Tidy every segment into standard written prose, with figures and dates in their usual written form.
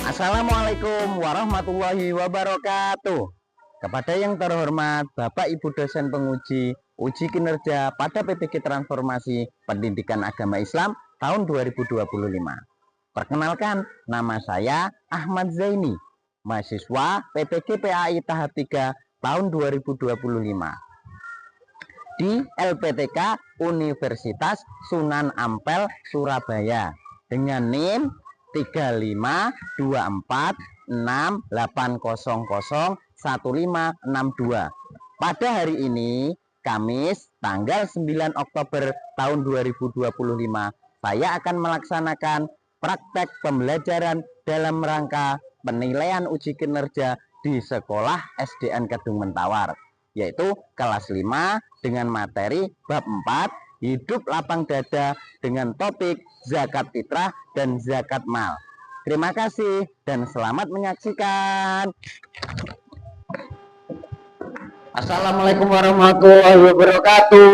Assalamualaikum warahmatullahi wabarakatuh. Kepada yang terhormat Bapak Ibu dosen penguji uji kinerja pada PPG Transformasi Pendidikan Agama Islam tahun 2025. Perkenalkan, nama saya Ahmad Zaini, mahasiswa PPG PAI tahap 3 tahun 2025 di LPTK Universitas Sunan Ampel Surabaya dengan NIM 352468001562. Pada hari ini, Kamis tanggal 9 Oktober tahun 2025, saya akan melaksanakan praktek pembelajaran dalam rangka penilaian uji kinerja di sekolah SDN Kedung Mentawar, yaitu kelas 5 dengan materi bab 4 hidup lapang dada dengan topik zakat fitrah dan zakat mal. Terima kasih dan selamat menyaksikan. Assalamualaikum warahmatullahi wabarakatuh.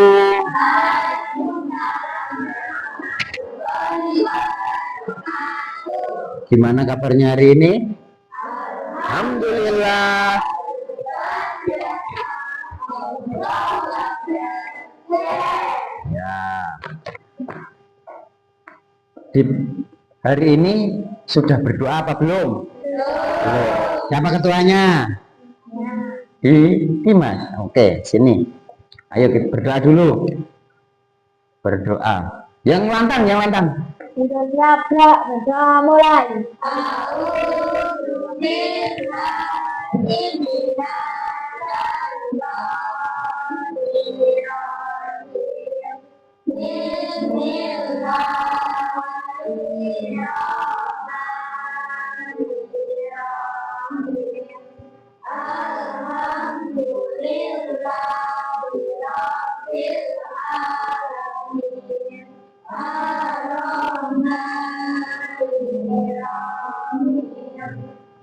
Gimana kabarnya hari ini? Alhamdulillah. Ya. Di hari ini sudah berdoa apa belum? Belum. Siapa ketuanya? Dimas. Oke, sini. Ayo kita berdoa dulu. Berdoa. Yang lantang. Berdoa mulai.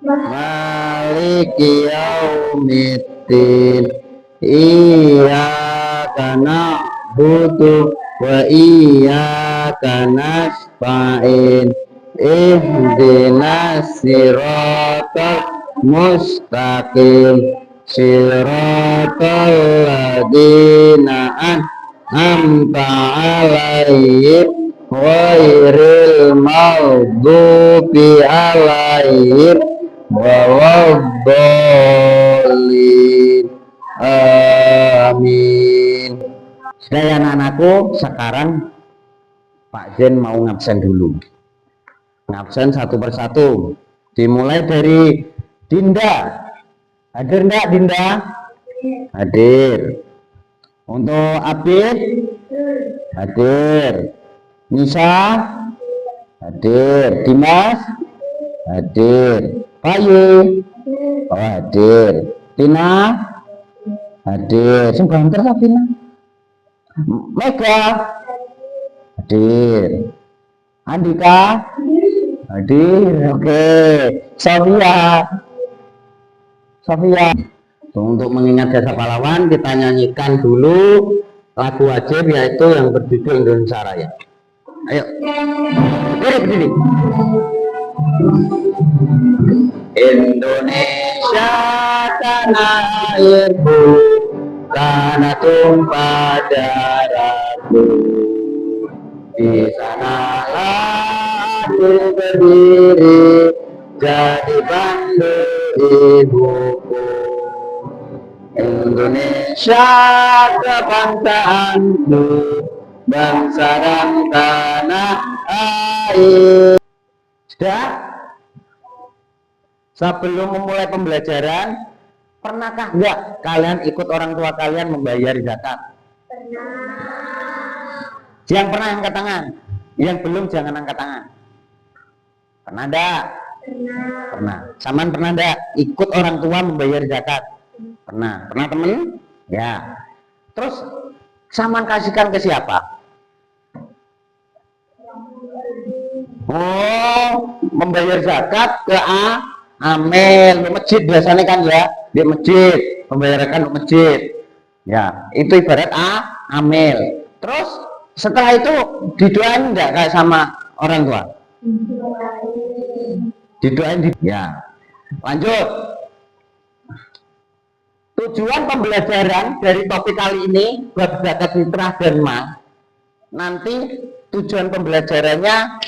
Maliki yaumiddin, iyyaka na'budu wa iyyaka nasta'in, ihdinas siratal mustaqim, siratal ladzina an'amta 'alaihim ghairil maghdubi 'alaihim waladdallin. Amin. Sudah anak-anakku, sekarang Pak Zen mau ngabsen dulu. Ngabsen satu persatu. Dimulai dari Dinda. Hadir enggak Dinda? Hadir. Untuk Abid? Hadir. Nisa? Hadir. Dimas? Hadir. Bayu? Oh, hadir. Tina? Hadir. Sing banter ta Tina? Mega? Hadir. Andika? Hadir. Oke. Sofia? Untuk mengingat jasa pahlawan, kita nyanyikan dulu lagu wajib, yaitu yang berjudul Indonesia Raya. Ayo. Berdiri. Indonesia tanah airku, tanah tumpah darahku, di sanalah aku berdiri jadi bandu ibuku. Indonesia kebangsaanku, bangsa dan tanah air. Sudah? Sebelum memulai pembelajaran, pernahkah enggak kalian ikut orang tua kalian membayar zakat? Pernah. Yang pernah angkat tangan, yang belum jangan angkat tangan. Pernah enggak? Pernah. Saman pernah enggak ikut orang tua membayar zakat? Pernah. Pernah temen? Ya. Terus saman kasihkan ke siapa? Oh, membayar zakat ke Amel, di masjid biasanya kan ya, di masjid, pembayaran di masjid. Ya, itu ibarat Amel. Terus setelah itu didoain enggak kayak sama orang tua? Didoain ya. Lanjut. Tujuan pembelajaran dari topik kali ini bab zakat fitrah dan mal. Nanti tujuan pembelajarannya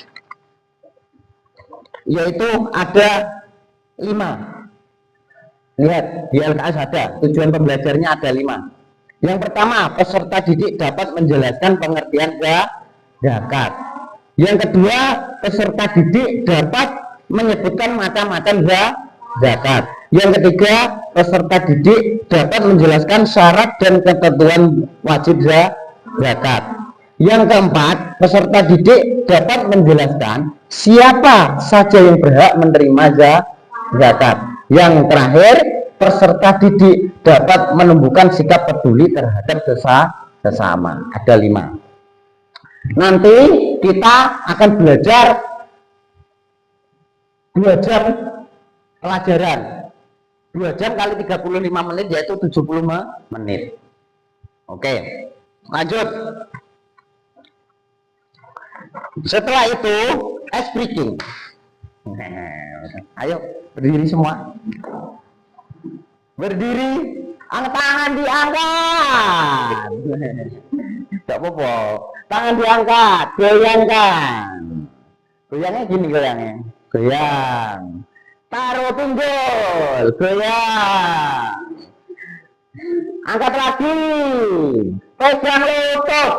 yaitu ada 5. Lihat di LKS ada tujuan pembelajarannya ada 5. Yang pertama, peserta didik dapat menjelaskan pengertian zakat. Yang kedua, peserta didik dapat menyebutkan macam-macam zakat. Yang ketiga, peserta didik dapat menjelaskan syarat dan ketentuan wajib zakat. Yang keempat, peserta didik dapat menjelaskan siapa saja yang berhak menerima zakat. Yang terakhir, peserta didik dapat menumbuhkan sikap peduli terhadap sesama. Ada 5. Nanti kita akan belajar 2 jam pelajaran. 2 jam kali 35 menit yaitu 70 menit. Oke, lanjut. Setelah itu ice breaking. Ayo berdiri semua. Berdiri, tangan diangkat. Tidak apa-apa. Tangan diangkat, goyangkan. Goyangnya gini goyangnya. Goyang. Taruh pinggul, goyang. Angkat lagi. Pegang lutut.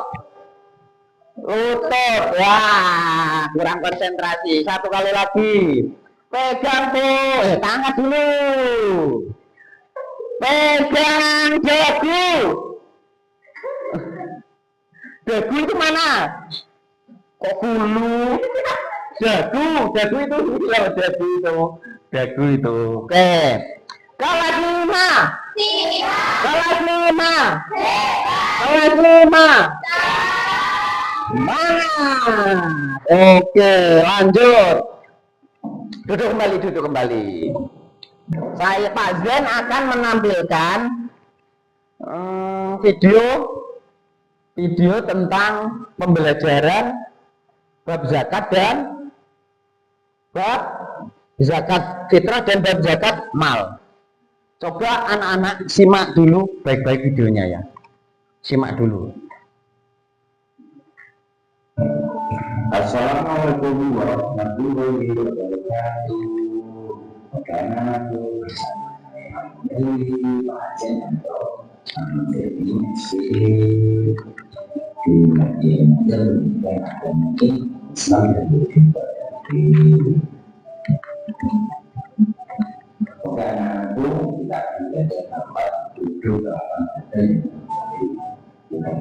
Lutut. Wah, kurang konsentrasi. 1 kali lagi. Pegang tuh. Tangan dulu. Pegang dagu. Dagu itu mana? Kok bulu? Dagu itu loh, dagu itu. Oke. Kelas 5. Kelas 5. Kelas 5. Semangat. Oke, lanjut. Duduk kembali. Saya Pak Zen akan menampilkan video tentang pembelajaran bab zakat dan bab zakat fitrah dan bab zakat mal. Coba anak-anak simak dulu baik-baik videonya ya. Simak dulu. Assalamualaikum warahmatullahi wabarakatuh.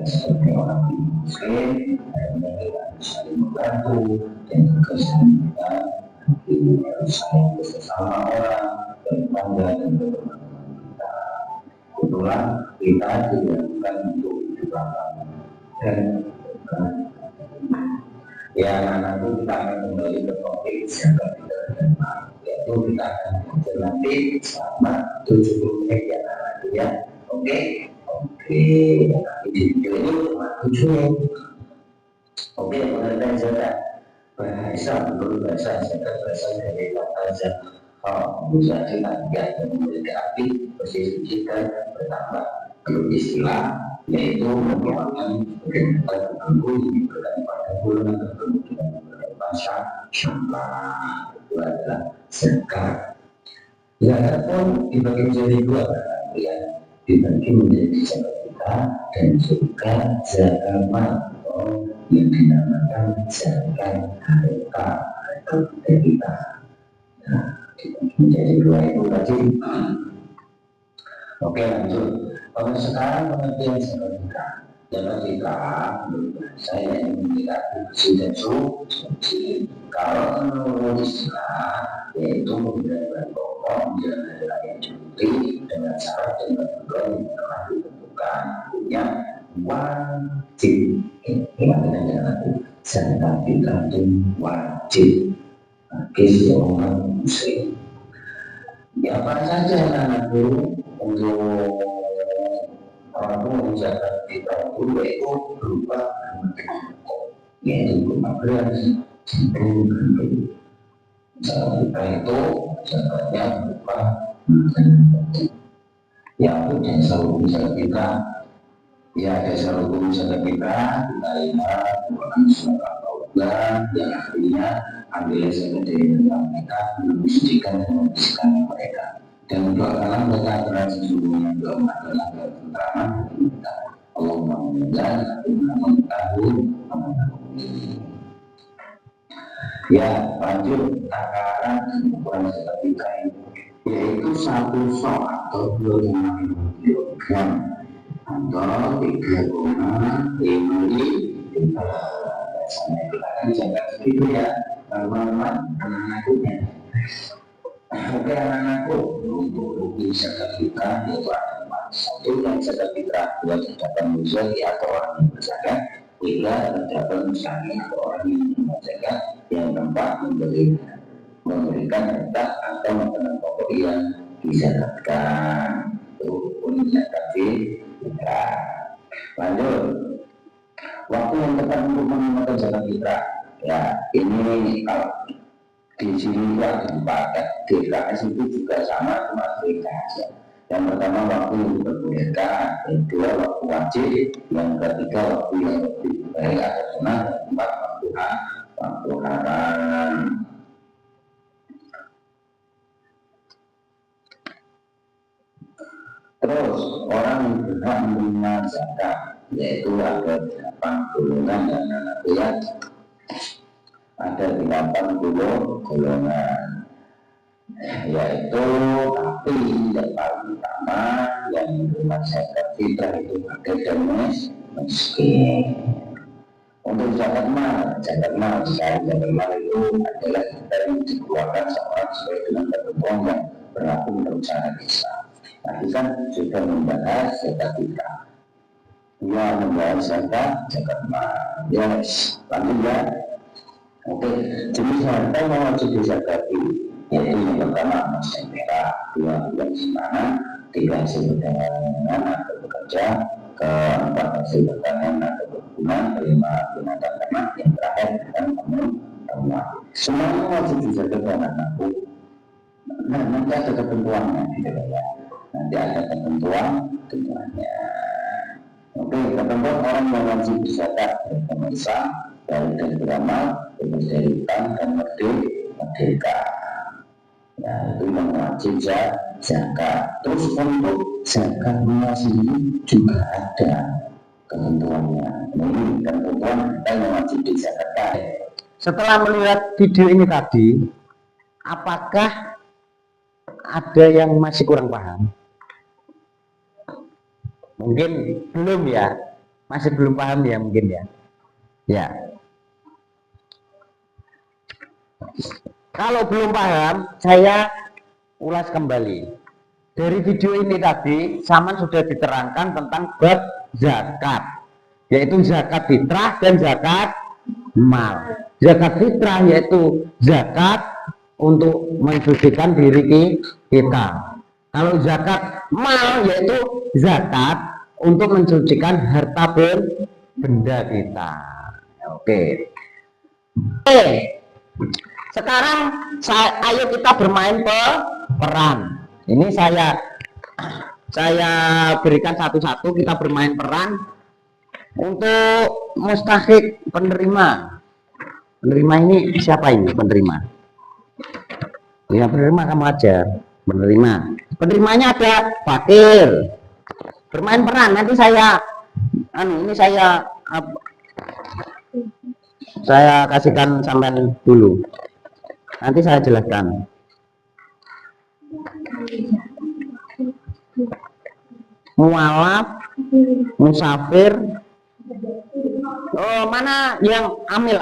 Sebagai orang muslim dan saling membantu dan juga saling bersama orang berbangga dan berteman kita. Kebetulan kita dilakukan untuk hidup lama dan ya nanti kita akan kembali ke topik zakat fitrah dan mal, yaitu kita akan belajar nanti selama 70 menit ya nanti ya. Oke, tapi di video ini cuma 7 menit. Oke, mengenai zakat menurut bahasa zakat berasal dari kata zakat, menjadi tangga dan memiliki arti bersih suci dan bertambah. Kalau istilah yaitu merupakan sebagai tertentu yang diberikan pada bulan tertentu dengan menggunakan bahasa syamlah. Itu adalah zakat. Zakat pun dibagi menjadi 2 bagian, dibagi menjadi zakat kita dan juga zakat mal yang dinamakan zakat harta atau kita. Nah, menjadi 2 itu tadi. Oke, lanjut. Kalau sekarang pengertian zakat kita, menurut saya yang memiliki bersih dan suci. Kalau menurut istilah yaitu memberikan pokok menjalani raya cuti dengan syarat dan ketentuan yang telah ditentukan. Artinya wajib. Ingat aku zakat fitrah itu wajib bagi seorang muslim. Ya apa saja anakku untuk orang tua zakat fitrah itu berupa pokok, yaitu berupa beras, jagung, Kita itu sebenarnya berupa yang itu dasar hukum kita, ya dasar hukum kita ingat orang surat Allah yang artinya ambil dari mereka mensucikan dan membersihkan mereka, dan doakanlah mereka adalah sesungguhnya doa adalah ketenteraman kita. Allahumma ya, lanjut takaran dan ukuran seperti kain, yaitu 1 sok atau 2,5 kilogram atau 3,5 biasanya kita akan jaga segitu ya teman-teman, anak-anaknya. Oke anak-anakku, untuk rugi zakat kita yaitu ada 1 yang zakat fitrah, 2 terdapat muzaki atau orang yang berzakat, 3 terdapat musani atau orang yang berzakat, yang keempat memberikan harta atau makanan pokok yang dizakatkan. Itu pun zakat fitrah. Lanjut, waktu yang tepat untuk menunaikan zakat fitrah. Ya, ini kalau di sini ada 4. DKS itu juga sama, cuma beda aja. Yang pertama waktu yang diperbolehkan, yang kedua waktu wajib, yang ketiga waktu yang lebih baik atau sunnah, yang keempat waktu haram. Terus orang yang berhak menerima zakat yaitu ada 8 golongan dan anak ada 80 golongan, yaitu tapi yang paling utama yang menerima zakat fitrah itu fakir dan miskin. Untuk zakat mal itu adalah harta yang dikeluarkan seorang sesuai dengan ketentuan yang berlaku menurut syariat Islam. Tadi kan sudah membahas zakat fitrah, ya membahas zakat mal. Yes, lanjut ya. Oke, jenis harta yang wajib dizakati yaitu yang pertama emas yang merah, 2 bulan simpanan, 3 hasil perdagangan atau bekerja, keempat hasil perdagangan atau berguna, 5 binatang ternak, yang terakhir dan temuan. Semuanya wajib dizakati anak-anakku. Nah, nanti ada ketentuannya gitu ya. Nanti ada ketentuannya. Oke, ketentuan orang yang wajib dizakat beragama Islam, baik dari beramal, bebas dari utang dan merdeka. Ya, itu yang wajib zakat. Terus untuk zakat sendiri juga ada ketentuannya. Ini ketentuan yang wajib dizakatkan. Setelah melihat video ini tadi, apakah ada yang masih kurang paham? Mungkin belum ya, masih belum paham ya mungkin ya. Ya. Kalau belum paham, saya ulas kembali. Dari video ini tadi, Saman sudah diterangkan tentang bab zakat, yaitu zakat fitrah dan zakat mal. Zakat fitrah yaitu zakat untuk mensucikan diri kita. Kalau zakat mal yaitu zakat untuk mensucikan harta benda kita. Oke. Sekarang ayo kita bermain peran. Ini saya berikan satu-satu, kita bermain peran. Untuk mustahik penerima. Penerima ini siapa ini penerima? Ya penerima kamu aja. Penerimanya ada fakir. Bermain peran. Nanti saya kasihkan sampean dulu. Nanti saya jelaskan. Mualaf, musafir. Oh, mana yang amil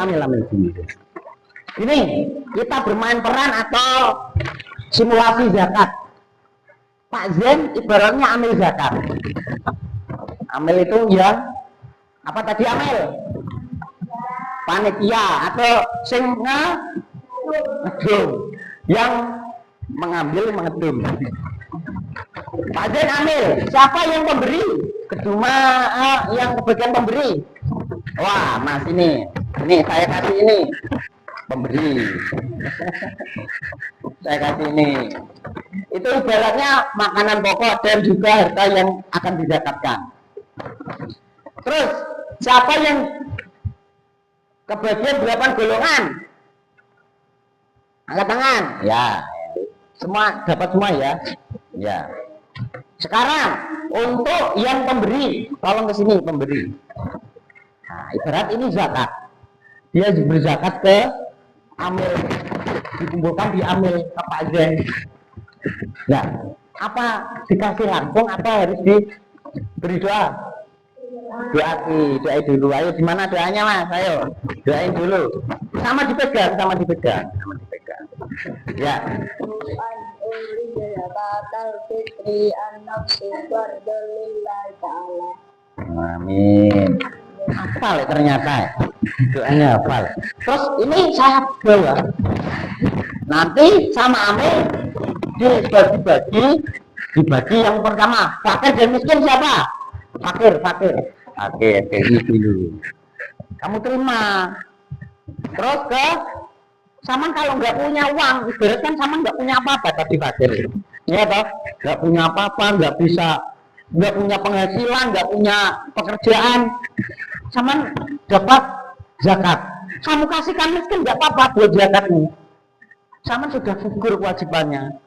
ini kita bermain peran atau simulasi zakat. Pak Zen ibaratnya amil zakat. Amil itu ya apa tadi amil? Panitia atau sing ngedum, yang mengambil mengedum. Pak Zen amil, siapa yang pemberi? Kedua yang kebagian pemberi. Wah, Mas ini saya kasih ini. pemberi. Saya kasih ini. Itu ibaratnya makanan pokok dan juga harta yang akan dizakatkan. Terus siapa yang kebagian 8 golongan? Angkat tangan. Ya. Semua dapat semua ya. Ya. Sekarang untuk yang pemberi, tolong ke sini pemberi. Nah, ibarat ini zakat. Dia berzakat ke amil, dikumpulkan di amil apa aja. Nah, apa dikasih langsung, apa harus diberi doa? Doain dulu. Ayo, gimana doanya mas? Ayo, doain dulu. Sama dipegang. Ya. Amin. Hafal ternyata. Doanya hafal. Terus ini saya bawa. Nanti sama Amil dibagi yang pertama. Fakir dan miskin siapa? Fakir. Ini dulu. Kamu terima. Terus ke sama kalau nggak punya uang, ibarat kan sama nggak punya apa-apa tapi fakir. Ya toh, nggak punya apa-apa, nggak punya penghasilan, nggak punya pekerjaan, sama dapat zakat. Kamu kasihkan miskin nggak apa-apa buat zakatmu. Sama sudah gugur kewajibannya.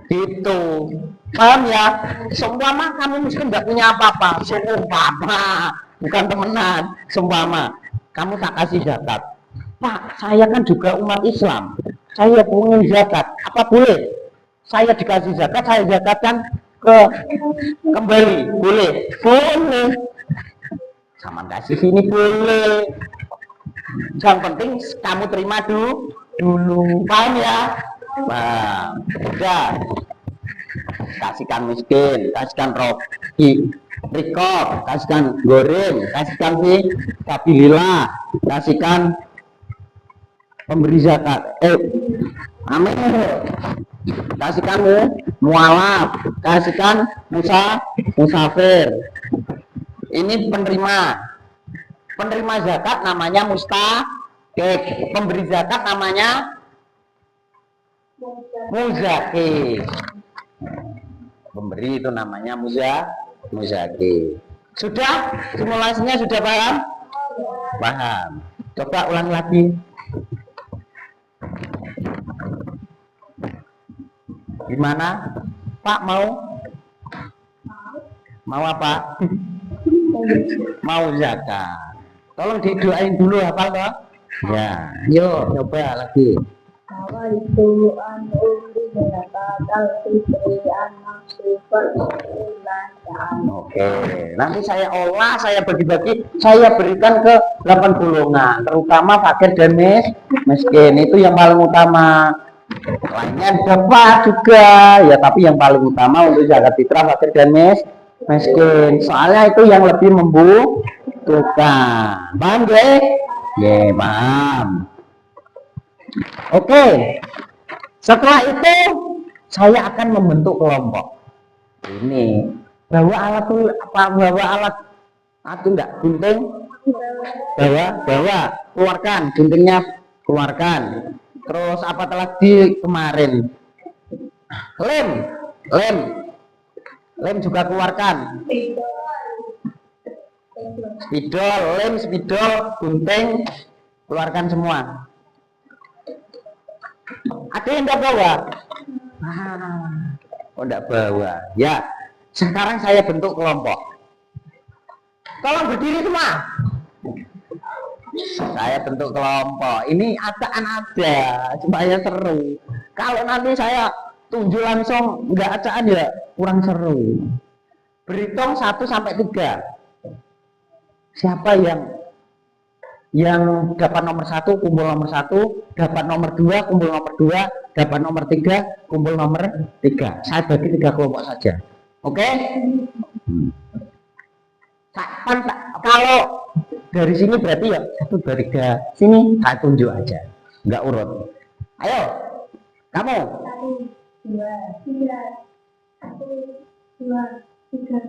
Gitu. Paham ya? Seumpama kamu miskin nggak punya apa-apa, seumpama bukan temenan, seumpama kamu tak kasih zakat. Pak, saya kan juga umat Islam. Saya punya zakat. Apa boleh? Saya dikasih zakat, saya zakatkan kembali. Boleh? Boleh. Sama kasih sini boleh. Yang penting kamu terima dulu. Paham ya? Paham. Udah. Kasihkan miskin, kasihkan rikob, kasihkan goreng, kasihkan fisabilillah, kasihkan pemberi zakat. Amin. Kasihkan mualaf, kasihkan musafir. Ini penerima zakat namanya mustahik, pemberi zakat namanya muzaki. Pemberi itu namanya muzaki. Sudah? Simulasinya sudah paham? Paham. Coba ulang lagi. Gimana? Pak mau apa? Mau zakat. Tolong didoain dulu, hafal toh? Ya, yuk coba lagi. Oke, nanti saya olah, saya bagi-bagi, saya berikan ke 8 golongan, terutama fakir dan miskin. Itu yang paling utama. Lainnya dapat juga ya, tapi yang paling utama untuk zakat fitrah fakir dan miskin. Soalnya itu yang lebih membutuhkan. Paham gak? Ya, paham. Oke. Setelah itu saya akan membentuk kelompok. Ini bawa alat enggak gunting? Bawa, keluarkan guntingnya, keluarkan. Terus apa lagi kemarin? Lem juga keluarkan. Spidol, gunting, keluarkan semua. Ada yang enggak bawa? Enggak bawa. Ya, sekarang saya bentuk kelompok. Tolong berdiri semua. Saya bentuk kelompok. Ini acaan ada supaya seru. Kalau nanti saya tunjuk langsung nggak acaan ya kurang seru. Berhitung 1 sampai 3. Siapa yang dapat nomor 1 kumpul nomor 1, dapat nomor 2 kumpul nomor 2, dapat nomor 3 kumpul nomor 3. Saya bagi 3 kelompok saja. Oke? Kalau dari sini berarti ya 1, 2, 3. Sini saya tunjuk aja, nggak urut. Ayo, kamu. 1, 2, 3. 1, 2, 3.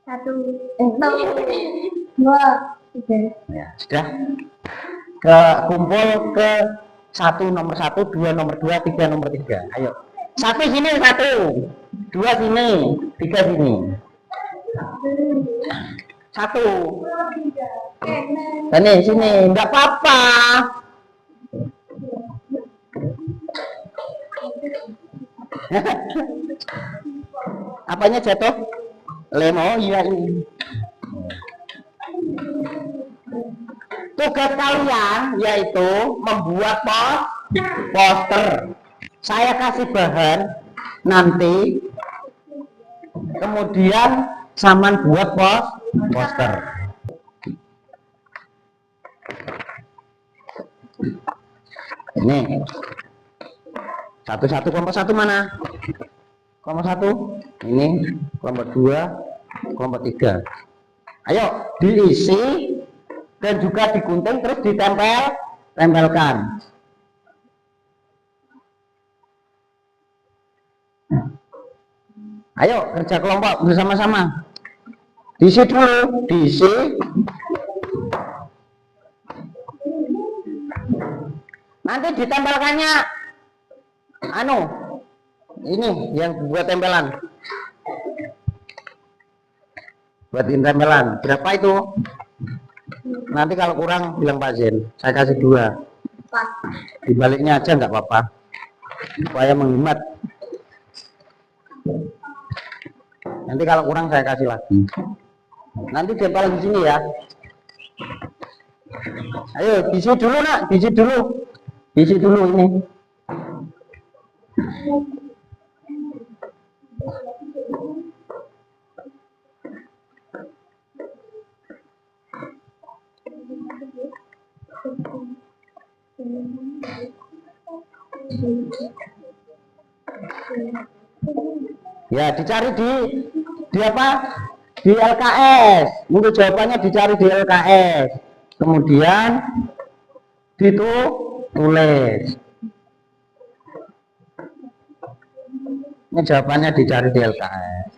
1, 2, 3. Ya, sudah. Kumpul ke 1 nomor 1, 2 nomor 2, 3 nomor 3. Ayo. 1 sini 1, 2 sini, 3 sini. 1. Sini, enggak apa-apa. Apanya jatuh? Lem, oh iya ini. Tugas kalian yaitu membuat poster. Saya kasih bahan nanti, kemudian Saman buat poster. Ini 1 kelompok 1 mana? Kelompok 1 ini, kelompok 2, kelompok 3. Ayo diisi dan juga digunting terus ditempelkan. Ayo kerja kelompok bersama-sama. Diisi dulu, diisi. Nanti ditempelkannya ini yang buat tempelan. Buatin tempelan. Berapa itu? Nanti kalau kurang bilang Pak Zen, saya kasih 2. Dibaliknya aja nggak apa-apa, supaya menghemat. Nanti kalau kurang saya kasih lagi. Nanti tempelan di sini ya. Ayo diisi dulu nak, diisi dulu ini. Ya dicari di apa? Di LKS. Untuk jawabannya dicari di LKS. Kemudian ditulis. Ini jawabannya dicari di LKS.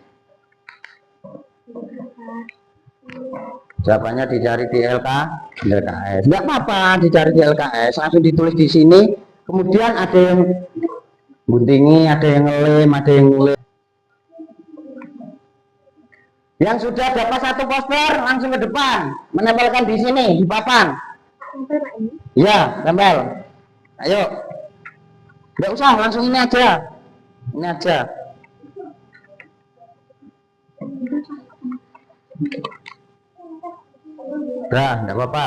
Jawabannya dicari di LKS. Enggak apa-apa dicari di LKS, langsung ditulis di sini. Kemudian ada yang guntingi, ada yang ngelem, ada yang ngulis. Yang sudah dapat 1 poster langsung ke depan, menempelkan di sini di papan. Ya, tempel. Ayo. Enggak usah, langsung ini aja. Ini aja. Udah, enggak apa-apa.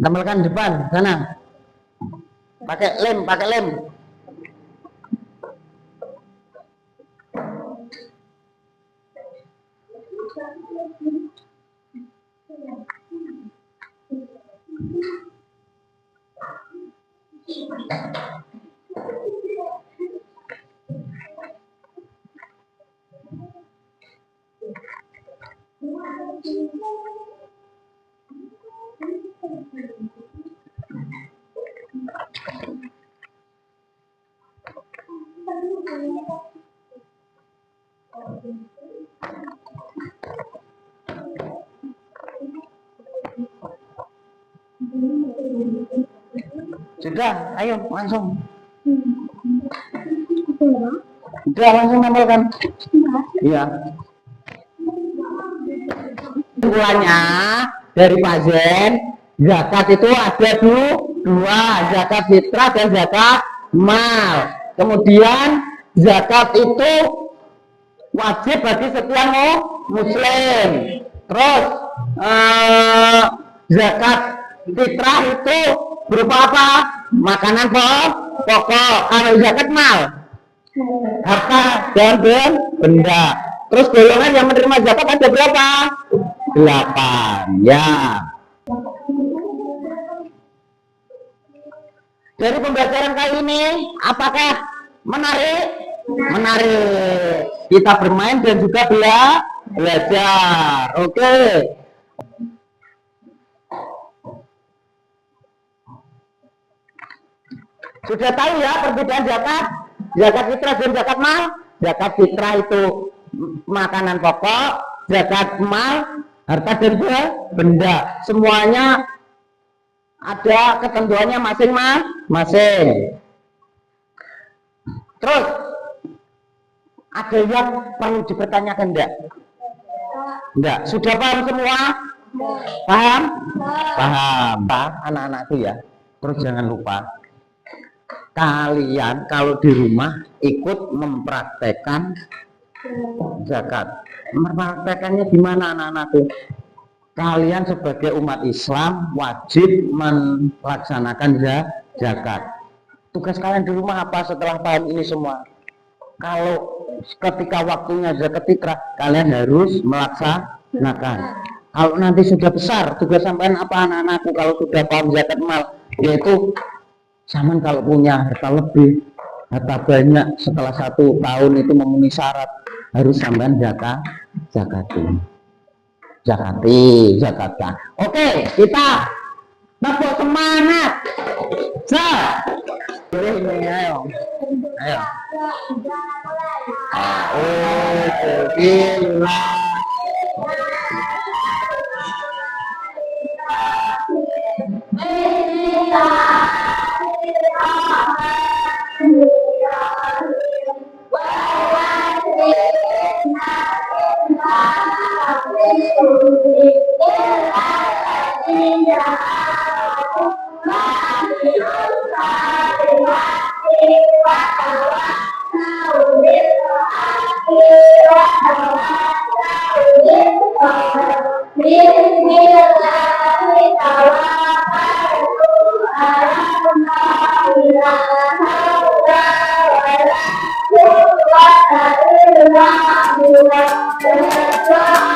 Tempelkan di depan sana. Pakai lem. Sudah, ayo langsung. Sudah langsung tempelkan. Iya. Kesimpulannya dari Pak Zen, zakat itu ada 2, zakat fitrah dan zakat mal. Kemudian zakat itu wajib bagi setiap muslim. Terus zakat fitrah itu berupa apa? Makanan pokok. Kalau zakat mal, harta dan benda. Terus golongan yang menerima zakat ada berapa? 8. Ya. Dari pembelajaran kali ini, apakah menarik? Menarik. Kita bermain dan juga belajar. Oke. Sudah tahu ya perbedaan zakat fitrah dan zakat mal? Zakat fitrah itu makanan pokok, zakat mal harta dan benda. Semuanya Ada ketentuannya masing-masing. Terus ada yang perlu dipertanyakan enggak? Enggak. Sudah paham semua? Paham? Paham. Pak, anak-anakku ya. Terus jangan lupa, kalian kalau di rumah ikut mempraktekkan zakat. Mempraktekannya gimana anak-anakku? Kalian sebagai umat Islam wajib melaksanakan zakat. Tugas kalian di rumah apa setelah paham ini semua? Kalau ketika waktunya zakat fitrah, kalian harus melaksanakan. Kalau nanti sudah besar, tugas sampean apa anak-anakku kalau sudah paham zakat mal? Yaitu sampean kalau punya harta lebih, harta banyak, setelah 1 tahun itu memenuhi syarat, harus sampean zakatkan. Oke, kita tepuk semangat. Ini ayo. Gila. Bismillahirrahmanirrahim.